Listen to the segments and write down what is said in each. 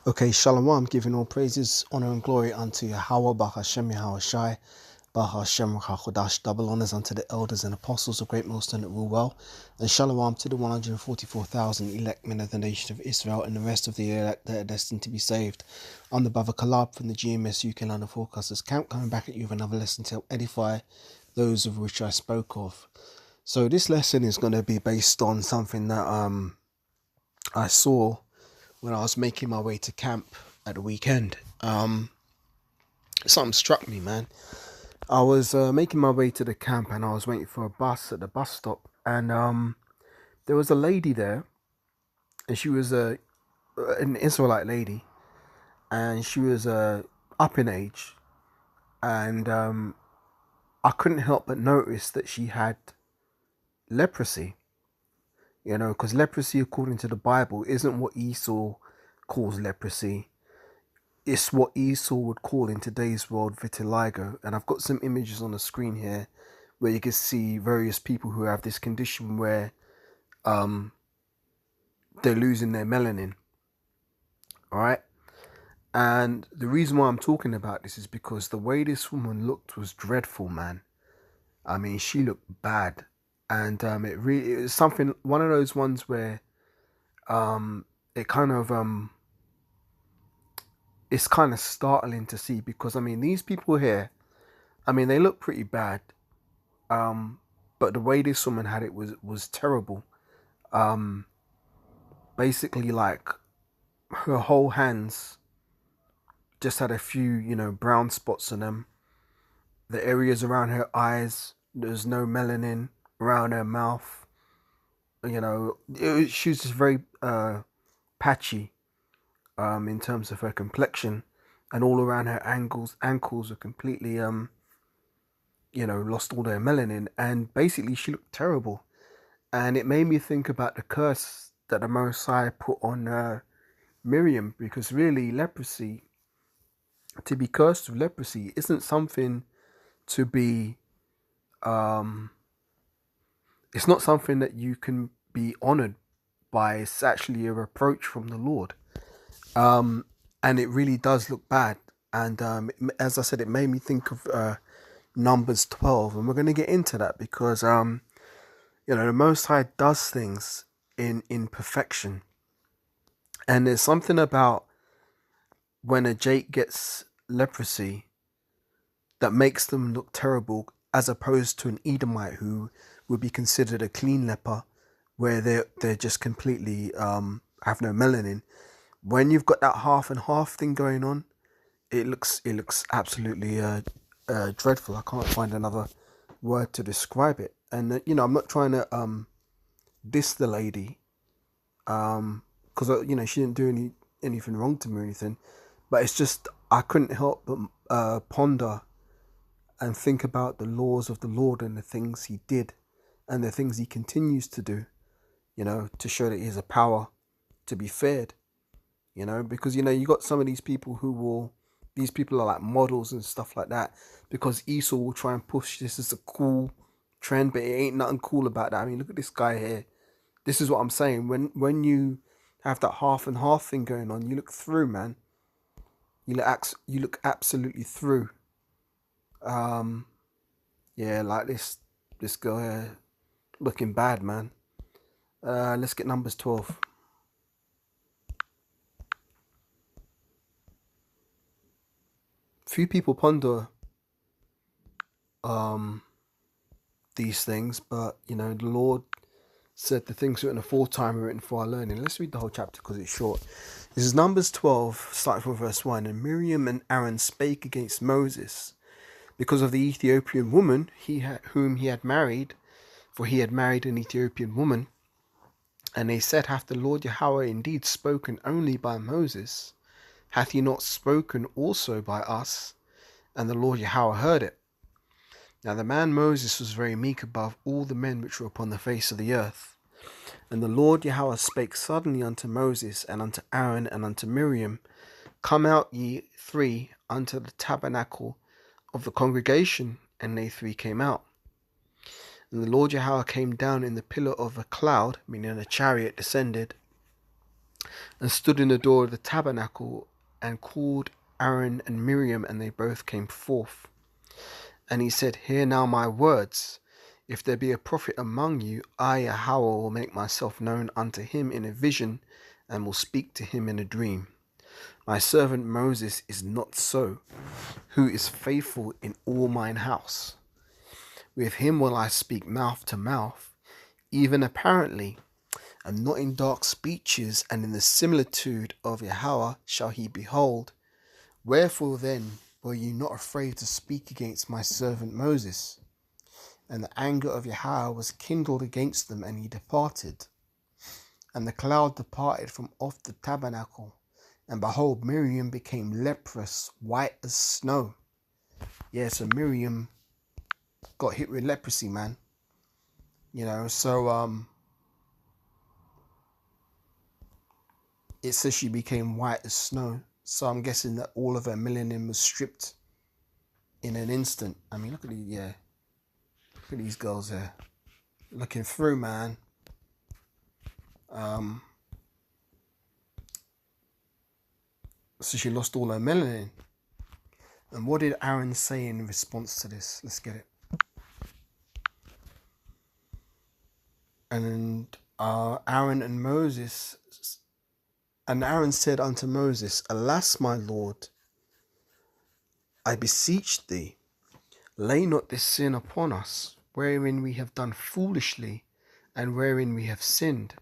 Okay, Shalom, giving all praises, honor, and glory unto Yahweh, Bahashem Yahweh Shai, Bahashem Chachodash, double honors unto the elders and apostles of Great Millstone that rule well, and Shalom to the 144,000 elect men of the nation of Israel and the rest of the elect that are destined to be saved. I'm the Brother Kalab from the GMS UK London Forecasters Camp, coming back at you with another lesson to help edify those of which I spoke of. So this lesson is going to be based on something that I saw when I was making my way to camp at the weekend. Something struck me, man. I was making my way to the camp and I was waiting for a bus at the bus stop, and there was a lady there, and she was an Israelite lady, and she was up in age, and I couldn't help but notice that she had leprosy. You know, because leprosy, according to the Bible, isn't what Esau calls leprosy. It's what Esau would call in today's world vitiligo. And I've got some images on the screen here where you can see various people who have this condition where they're losing their melanin. All right. And the reason why I'm talking about this is because the way this woman looked was dreadful, man. I mean, she looked bad. And it was something, one of those ones where it kind of it's kind of startling to see, because I mean, these people here, I mean, they look pretty bad, but the way this woman had it was terrible. Basically, like, her whole hands just had a few, brown spots on them. The areas around her eyes, there's no melanin. Around her mouth, she was just very patchy in terms of her complexion, and all around her ankles were completely lost all their melanin, and basically she looked terrible. And it made me think about the curse that the Most High put on Miriam, because really leprosy, to be cursed with leprosy, isn't something to be it's not something that you can be honored by. It's actually a reproach from the Lord. And it really does look bad. And as I said, it made me think of Numbers 12. And we're going to get into that because, the Most High does things in perfection. And there's something about when a Jake gets leprosy that makes them look terrible, as opposed to an Edomite who would be considered a clean leper, where they're just completely have no melanin. When you've got that half and half thing going on, it looks absolutely dreadful. I can't find another word to describe it. And I'm not trying to diss the lady, because she didn't do anything wrong to me or anything, but it's just I couldn't help but ponder and think about the laws of the Lord and the things he did and the things he continues to do, to show that he has a power to be feared, because, you got some of these people these people are like models and stuff like that, because Esau will try and push this as a cool trend, but it ain't nothing cool about that. I mean, look at this guy here. This is what I'm saying. When you have that half and half thing going on, you look through, man. You look absolutely through. Yeah, like this girl here, looking bad, man. Let's get Numbers 12. Few people ponder these things, but the Lord said the things written aforetime are written for our learning. Let's read the whole chapter because it's short. This is Numbers 12, starting from verse 1. And Miriam and Aaron spake against Moses because of the Ethiopian woman whom he had married, for he had married an Ethiopian woman. And they said, hath the Lord Yahweh indeed spoken only by Moses? Hath he not spoken also by us? And the Lord Yahweh heard it. Now the man Moses was very meek above all the men which were upon the face of the earth. And the Lord Yahweh spake suddenly unto Moses, and unto Aaron, and unto Miriam, Come out ye three unto the tabernacle of the congregation. And they three came out. And the Lord Yahweh came down in the pillar of a cloud, meaning a chariot descended, and stood in the door of the tabernacle, and called Aaron and Miriam, and they both came forth. And he said, Hear now my words. If there be a prophet among you, I, Yahweh, will make myself known unto him in a vision, and will speak to him in a dream. My servant Moses is not so, who is faithful in all mine house. With him will I speak mouth to mouth, even apparently, and not in dark speeches, and in the similitude of Yahweh shall he behold. Wherefore then were ye not afraid to speak against my servant Moses? And the anger of Yahweh was kindled against them, and he departed. And the cloud departed from off the tabernacle, and behold, Miriam became leprous, white as snow. Yeah, so Miriam got hit with leprosy, man. So it says she became white as snow. So I'm guessing that all of her melanin was stripped in an instant. I mean, look at these girls here, looking through, man. So she lost all her melanin. And what did Aaron say in response to this? Let's get it. And Aaron said unto Moses, Alas, my Lord, I beseech thee, lay not this sin upon us, wherein we have done foolishly, and wherein we have sinned.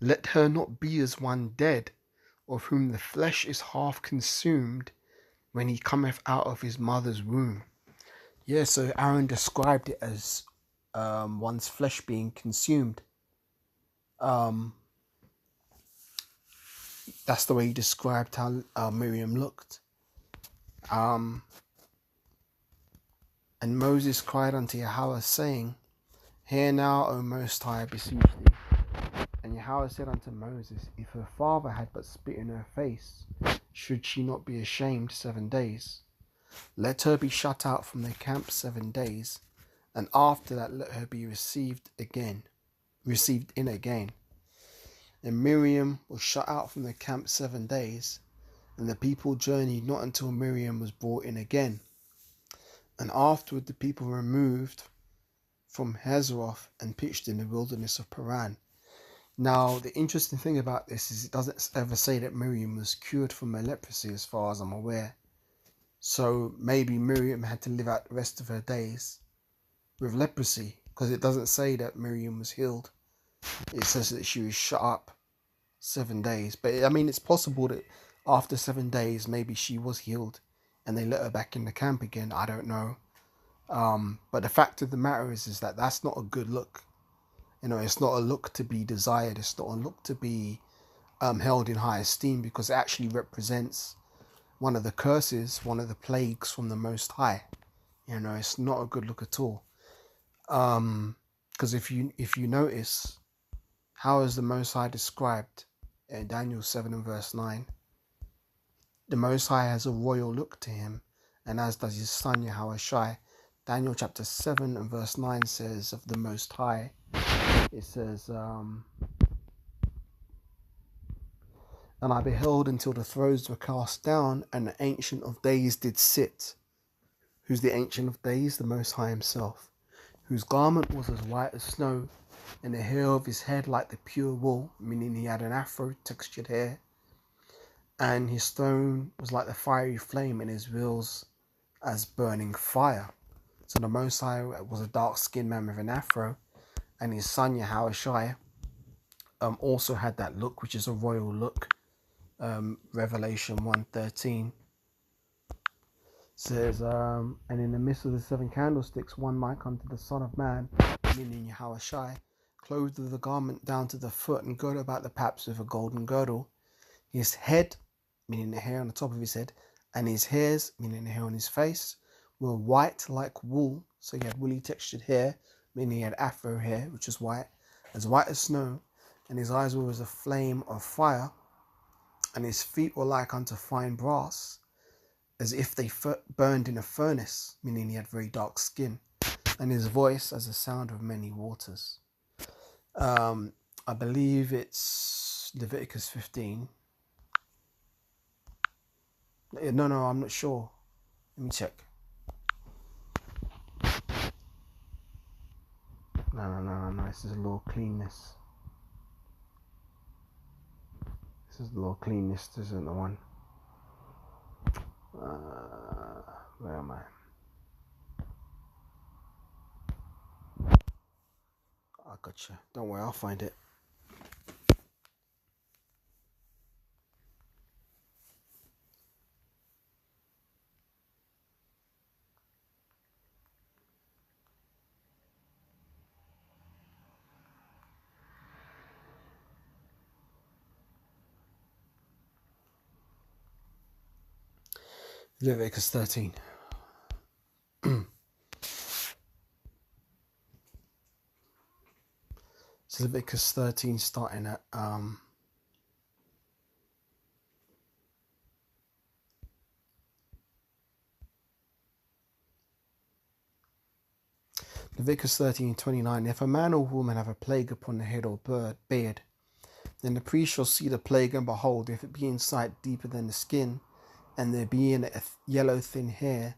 Let her not be as one dead, of whom the flesh is half consumed, when he cometh out of his mother's womb. Yeah, so Aaron described it as one's flesh being consumed. That's the way he described how Miriam looked. And Moses cried unto Yahweh, saying, Hear now, O Most High, I beseech thee. And Yahweh said unto Moses, If her father had but spit in her face, should she not be ashamed 7 days? Let her be shut out from the camp 7 days, and after that let her be received in again. And Miriam was shut out from the camp 7 days, and the people journeyed not until Miriam was brought in again. And afterward the people removed from Hazeroth and pitched in the wilderness of Paran. Now, the interesting thing about this is it doesn't ever say that Miriam was cured from her leprosy, as far as I'm aware. So maybe Miriam had to live out the rest of her days with leprosy, because it doesn't say that Miriam was healed. It says that she was shut up 7 days. But I mean, it's possible that after 7 days, maybe she was healed and they let her back in the camp again. I don't know. But the fact of the matter is that that's not a good look. It's not a look to be desired. It's not a look to be held in high esteem, because it actually represents one of the curses, one of the plagues from the Most High. It's not a good look at all. Because if you notice, how is the Most High described in Daniel 7 and verse 9? The Most High has a royal look to him, and as does his son Yahweh. Daniel chapter 7 and verse 9 says of the Most High, it says, And I beheld until the thrones were cast down, and the Ancient of Days did sit. Who's the Ancient of Days? The Most High himself, whose garment was as white as snow, and the hair of his head like the pure wool, meaning he had an afro-textured hair, and his throne was like the fiery flame, and his wheels as burning fire. So the Most High was a dark-skinned man with an afro, and his son Yahweh also had that look, which is a royal look. Revelation 1:13 says, and in the midst of the 7 candlesticks, one mic unto the Son of Man, meaning Yahweh, clothed with a garment down to the foot, and girded about the paps with a golden girdle. His head, meaning the hair on the top of his head, and his hairs, meaning the hair on his face, were white like wool. So he had woolly textured hair, meaning he had afro hair, which is white as snow, and his eyes were as a flame of fire, and his feet were like unto fine brass, as if they burned in a furnace, meaning he had very dark skin, and his voice as the sound of many waters. I believe it's Leviticus 15. No, I'm not sure. Let me check. No. This is law of cleanness. This is law of cleanness. This isn't the one. Where am I? I gotcha. Don't worry, I'll find it. Leviticus 13. So Leviticus 13 starting at Leviticus 13:29. If a man or woman have a plague upon the head or beard, then the priest shall see the plague, and behold, if it be in sight deeper than the skin, and there be in it a yellow thin hair,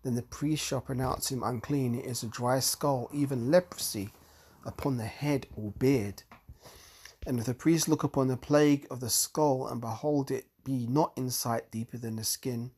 then the priest shall pronounce him unclean. It is a dry skull, even leprosy, upon the head or beard. And if the priest look upon the plague of the skull, and behold, it be not in sight deeper than the skin,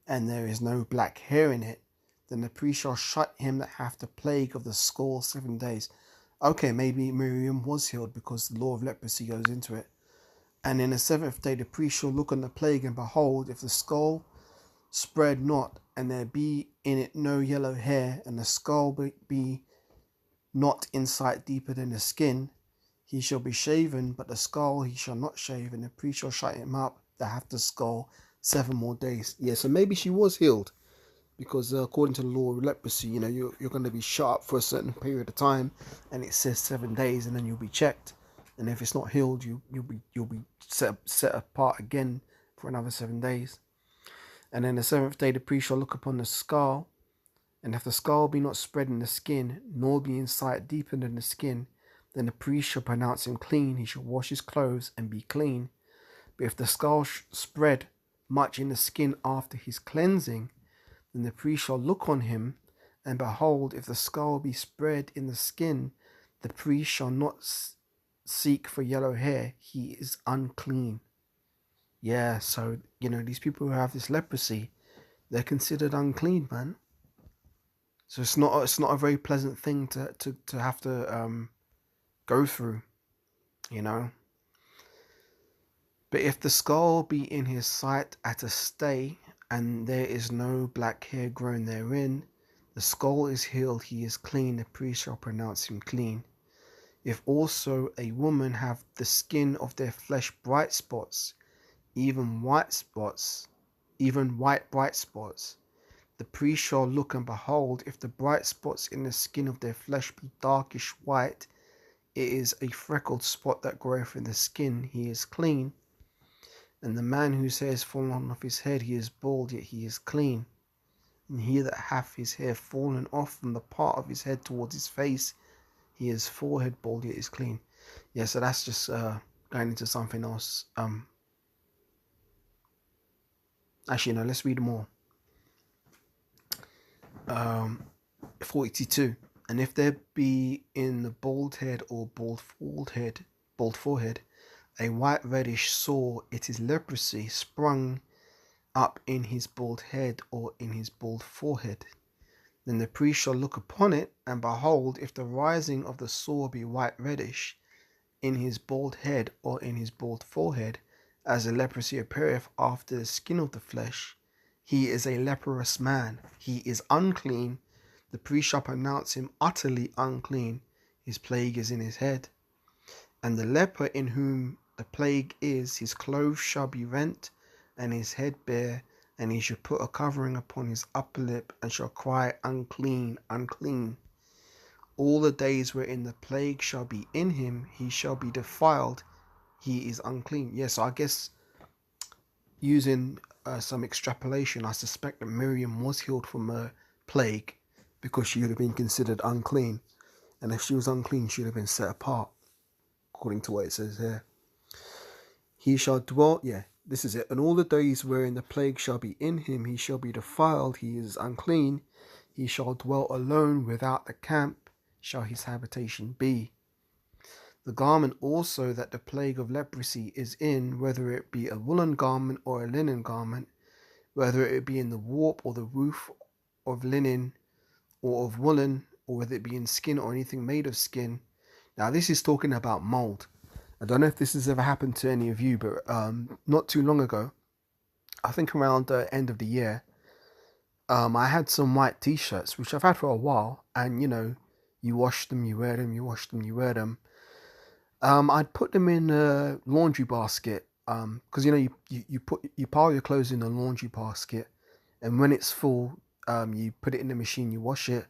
and there is no black hair in it, then the priest shall shut him that hath the plague of the skull 7 days. Okay, maybe Miriam was healed because the law of leprosy goes into it. And in the 7th day the priest shall look on the plague, and behold, if the skull spread not, and there be in it no yellow hair, and the skull be not in sight deeper than the skin, he shall be shaven, but the skull he shall not shave, and the priest shall shut him up that hath the skull 7 more days. Yeah, so maybe she was healed, because according to the law of leprosy, you're going to be shut up for a certain period of time, and it says 7 days, and then you'll be checked, and if it's not healed, you'll be set apart again for another 7 days. And then the 7th day the priest shall look upon the skull, and if the skull be not spread in the skin, nor be in sight deeper than the skin, then the priest shall pronounce him clean. He shall wash his clothes and be clean. But if the skull spread much in the skin after his cleansing, then the priest shall look on him, and behold, if the skull be spread in the skin, the priest shall not seek for yellow hair. He is unclean. Yeah, so, these people who have this leprosy, they're considered unclean, man. So it's not a very pleasant thing to have to go through, But if the skull be in his sight at a stay, and there is no black hair grown therein, the skull is healed, he is clean, the priest shall pronounce him clean. If also a woman have the skin of their flesh bright spots, even white bright spots, the priest shall look, and behold, if the bright spots in the skin of their flesh be darkish white, it is a freckled spot that groweth in the skin, he is clean. And the man whose hair is fallen off his head, he is bald, yet he is clean. And he that hath his hair fallen off from the part of his head towards his face, he is forehead bald, yet is clean. Yeah, so that's just going into something else. Actually, no, let's read more. 42. And if there be in the bald head or bald forehead, a white reddish sore, it is leprosy sprung up in his bald head or in his bald forehead. Then the priest shall look upon it, and behold, if the rising of the sore be white reddish in his bald head or in his bald forehead, as the leprosy appeareth after the skin of the flesh, he is a leprous man, he is unclean. The priest shall pronounce him utterly unclean, his plague is in his head. And the leper in whom the plague is, his clothes shall be rent, and his head bare, and he shall put a covering upon his upper lip, and shall cry, unclean, unclean. All the days wherein the plague shall be in him, he shall be defiled, he is unclean. Yes, I guess using some extrapolation, I suspect that Miriam was healed from a plague because she would have been considered unclean. And if she was unclean, she would have been set apart, according to what it says here. He shall dwell, yeah, this is it. And all the days wherein the plague shall be in him, he shall be defiled, he is unclean. He shall dwell alone without the camp, shall his habitation be. The garment also that the plague of leprosy is in, whether it be a woolen garment or a linen garment, whether it be in the warp or the woof of linen or of woolen, or whether it be in skin or anything made of skin. Now this is talking about mold. I don't know if this has ever happened to any of you, but not too long ago, I think around the end of the year, I had some white t-shirts, which I've had for a while, and you wash them, you wear them, you wash them, you wear them. I'd put them in a laundry basket, because you pile your clothes in a laundry basket, and when it's full, you put it in the machine, you wash it,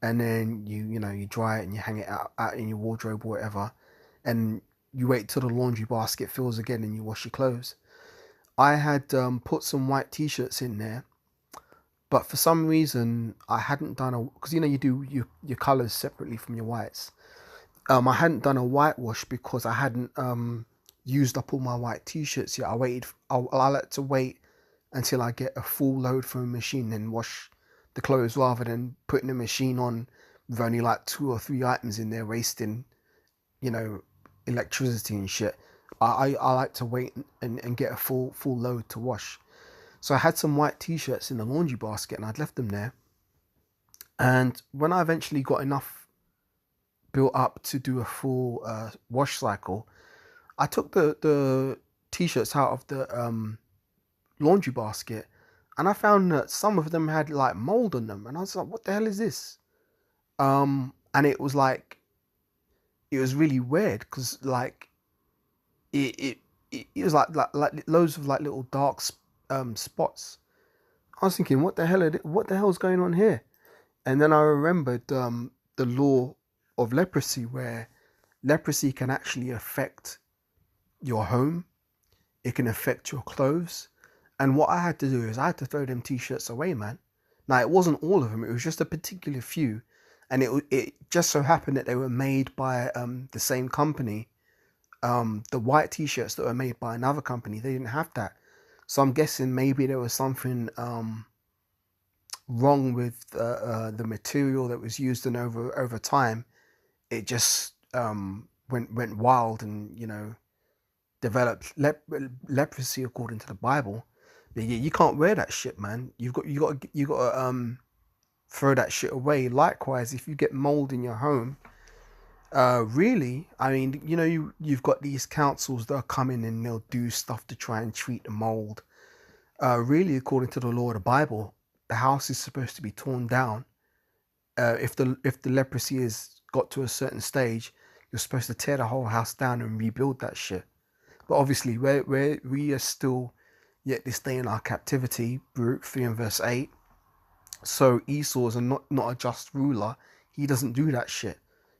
and then you dry it and you hang it out in your wardrobe or whatever, and you wait till the laundry basket fills again and you wash your clothes. I had put some white t-shirts in there, but for some reason I hadn't done because you do your colors separately from your whites. I hadn't done a whitewash because I hadn't used up all my white t-shirts yet. I like to wait until I get a full load from a machine and wash the clothes rather than putting the machine on with only like 2 or 3 items in there, wasting electricity and shit. I like to wait and get a full load to wash. So I had some white t-shirts in the laundry basket and I'd left them there. And when I eventually got enough built up to do a full wash cycle, I took the t-shirts out of the laundry basket, and I found that some of them had like mold on them, and I was like, what the hell is this? And it was really weird because like it was like loads of like little dark spots. I was thinking, what the hell's going on here? And then I remembered the law of leprosy, where leprosy can actually affect your home, it can affect your clothes. And what I had to do is I had to throw them t-shirts away, man. Now it wasn't all of them, it was just a particular few, and it just so happened that they were made by the same company. The white t-shirts that were made by another company, they didn't have that. So I'm guessing maybe there was something wrong with the material that was used, and over time it just went wild and developed leprosy according to the Bible. But yeah, you can't wear that shit, man. You got to throw that shit away. Likewise, if you get mold in your home, really, I mean, you've got these councils that are coming and they'll do stuff to try and treat the mold. Really, according to the law of the Bible, the house is supposed to be torn down. If the leprosy has got to a certain stage, you're supposed to tear the whole house down and rebuild that shit. But obviously, we are still yet this day in our captivity, Baruch 3 and verse 8. So Esau is not a just ruler. He doesn't do that shit.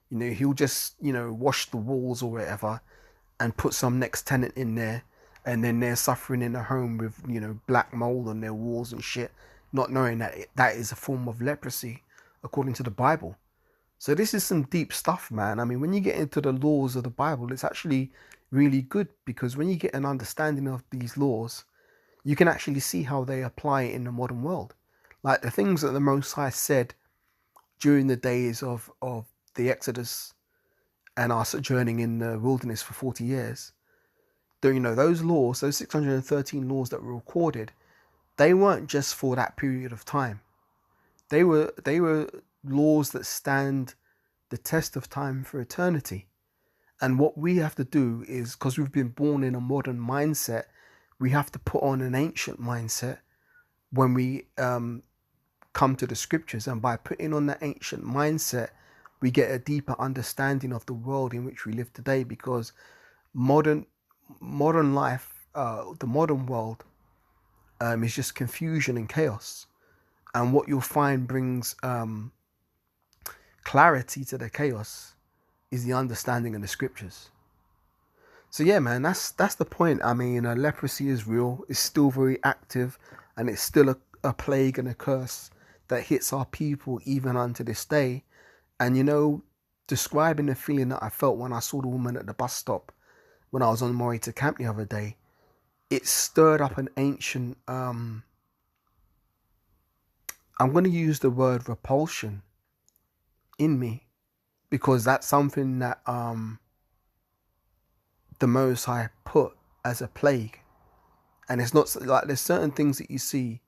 He'll just wash the walls or whatever and put some next tenant in there, and then they're suffering in a home with black mold on their walls and shit, not knowing that that is a form of leprosy according to the Bible. So this is some deep stuff, man. I mean, when you get into the laws of the Bible, it's actually really good, because when you get an understanding of these laws, you can actually see how they apply in the modern world. Like the things that the Most High said during the days of the Exodus and our sojourning in the wilderness for 40 years. Those laws, those 613 laws that were recorded, they weren't just for that period of time. They were laws that stand the test of time for eternity. And what we have to do is, because we've been born in a modern mindset, we have to put on an ancient mindset when we come to the scriptures. And by putting on that ancient mindset, we get a deeper understanding of the world in which we live today, because modern life, the modern world, is just confusion and chaos. And what you'll find brings clarity to the chaos is the understanding of the scriptures. So yeah, man, that's the point. I mean, leprosy is real. It's still very active, and it's still a plague and a curse that hits our people even unto this day. And describing the feeling that I felt when I saw the woman at the bus stop when I was on my way to camp the other day, it stirred up an ancient, I'm going to use the word repulsion in me, because that's something that the Most High put as a plague. And it's not like, there's certain things that you see,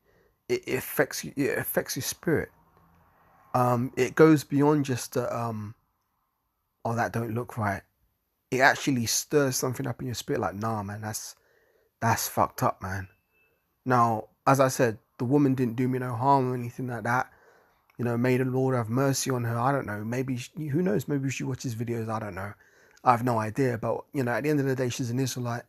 it affects you, it affects your spirit. It goes beyond just the oh, that don't look right. It actually stirs something up in your spirit, like, nah man, that's fucked up, man. Now, as I said, the woman didn't do me no harm or anything like that. You know, may the Lord have mercy on her. I don't know. Maybe, who knows? Maybe she watches videos. I don't know. I have no idea. But, you know, at the end of the day, she's an Israelite.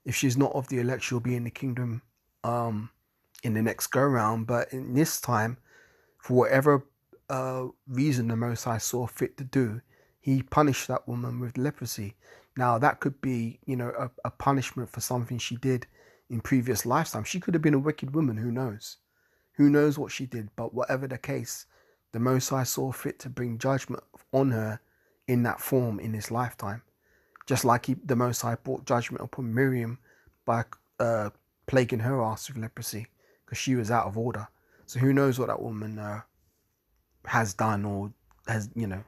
If she's not of the elect, she'll be in the kingdom in the next go round. But in this time, for whatever reason the Most High saw fit to do, he punished that woman with leprosy. Now, that could be, you know, a punishment for something she did in previous lifetime. She could have been a wicked woman. Who knows? Who knows what she did? But whatever the case, the Most High saw fit to bring judgment on her in that form in this lifetime. Just like the Most High brought judgment upon Miriam by plaguing her ass with leprosy because she was out of order. So who knows what that woman has done or has, you know,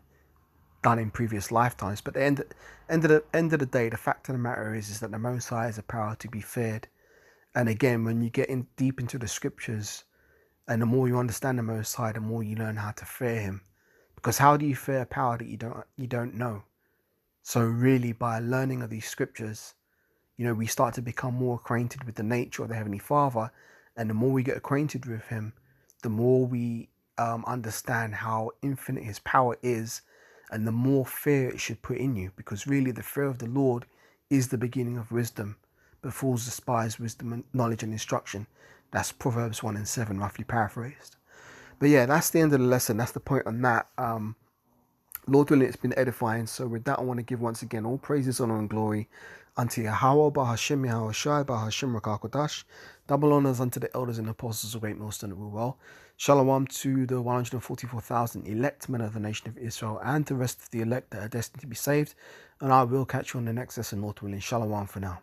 done in previous lifetimes. But the end of the day, the fact of the matter is that the Most High is a power to be feared. And again, when you get in deep into the scriptures, and the more you understand the Most High, the more you learn how to fear him. Because how do you fear a power that you don't know? So really, by learning of these scriptures, you know, we start to become more acquainted with the nature of the Heavenly Father. And the more we get acquainted with him, the more we understand how infinite his power is, and the more fear it should put in you. Because really, the fear of the Lord is the beginning of wisdom. But fools despise wisdom and knowledge and instruction. That's Proverbs 1:7, roughly paraphrased. But yeah, that's the end of the lesson. That's the point on that. Lord willing, it's been edifying. So with that, I want to give once again all praises, honor, and glory unto Yahweh, Bahashem, Yahweh Shai, Bahashem, Rakakodash. Double honors unto the elders and apostles of great millstone that rule well. Shalom to the 144,000 elect men of the nation of Israel and the rest of the elect that are destined to be saved. And I will catch you on the next lesson, Lord willing. Shalom for now.